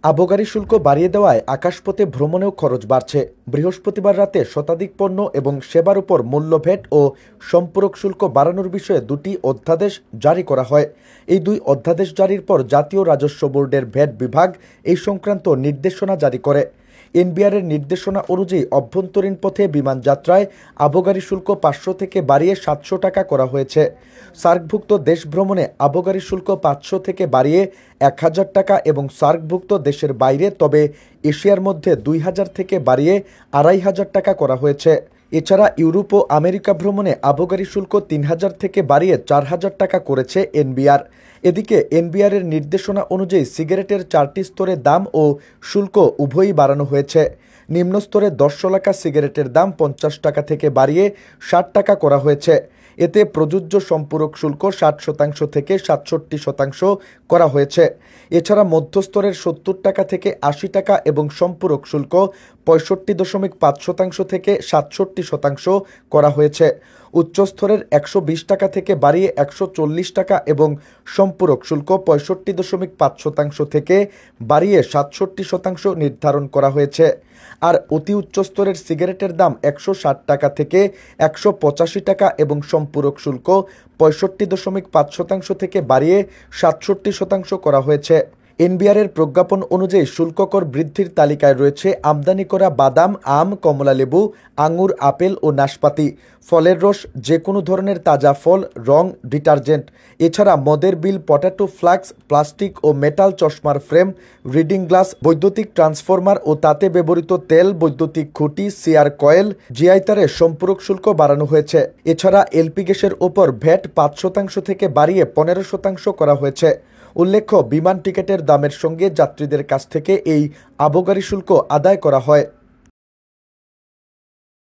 আবগারি শুল্ক বাড়িয়ে দেওয়ায় আকাশপথে ভ্রমণেও খরচ বাড়ছে। বৃহস্পতিবার রাতে শতাধিক পণ্য এবং সেবার উপর মূল্য ভ্যাট ও সম্পূরক শুল্ক বাড়ানোর বিষয়ে দুটি অধ্যাদেশ জারি করা হয়। এই দুই অধ্যাদেশ জারির পর জাতীয় রাজস্ব বোর্ডের ভ্যাট বিভাগ এই সংক্রান্ত নির্দেশনা জারি করে। এনবিআরের নির্দেশনা অনুযায়ী অভ্যন্তরীণ পথে বিমান যাত্রায় আবগারি শুল্ক 500 থেকে বাড়িয়ে 700 টাকা করা হয়েছে। সার্কভুক্ত দেশ ভ্রমণে আবগারি শুল্ক 500 থেকে বাড়িয়ে 1000 টাকা এবং সার্কভুক্ত দেশের বাইরে তবে এশিয়ার মধ্যে 2000 থেকে বাড়িয়ে 2500 টাকা করা হয়েছে। এছাড়া ইউরোপ ও আমেরিকা ভ্রমণে আবগারি শুল্ক 3000 থেকে বাড়িয়ে 4000 টাকা করেছে এনবিআর। এদিকে এনবিআরের নির্দেশনা অনুযায়ী সিগারেটের 4টি স্তরে দাম ও শুল্ক উভয়ই বাড়ানো হয়েছে। নিম্ন স্তরে 10 শলাকা সিগারেটের দাম 50 টাকা থেকে বাড়িয়ে 60 টাকা করা হয়েছে। এতে প্রযোজ্য সম্পূরক শুল্ক 60% থেকে 67% করা হয়েছে। এছাড়া মধ্যস্তরের 70 টাকা থেকে 80 টাকা এবং সম্পূরক শুল্ক 65.5% থেকে 67% করা হয়েছে। উচ্চস্তরের 120 টাকা থেকে বাড়িয়ে 140 টাকা এবং সম্পূরক শুল্ক 65.5% থেকে বাড়িয়ে 67% নির্ধারণ করা হয়েছে। আর অতি উচ্চস্তরের সিগারেটের দাম 160 টাকা থেকে 185 টাকা এবং সম্পূরক শুল্ক 65.5% থেকে বাড়িয়ে 67% করা হয়েছে। এনবিআরের প্রজ্ঞাপন অনুযায়ী শুল্ককর বৃদ্ধির তালিকায় রয়েছে আমদানি করা বাদাম, আম, কমলালেবু, আঙুর, আপেল ও নাশপাতি, ফলের রস, যে কোনো ধরনের তাজা ফল, রং, ডিটারজেন্ট। এছাড়া মদের বিল, পটাটো ফ্লাক্স, প্লাস্টিক ও মেটাল চশমার ফ্রেম, রিডিং গ্লাস, বৈদ্যুতিক ট্রান্সফরমার ও তাতে ব্যবহৃত তেল, বৈদ্যুতিক খুঁটি, সিআর কয়েল, জিআই তারে সম্পূরক শুল্ক বাড়ানো হয়েছে। এছাড়া এলপি গ্যাসের ওপর ভ্যাট 5% থেকে বাড়িয়ে 15% করা হয়েছে। উল্লেখ্য, বিমান টিকিটের দামের সঙ্গে যাত্রীদের কাছ থেকে এই আবগারি শুল্ক আদায় করা হয়।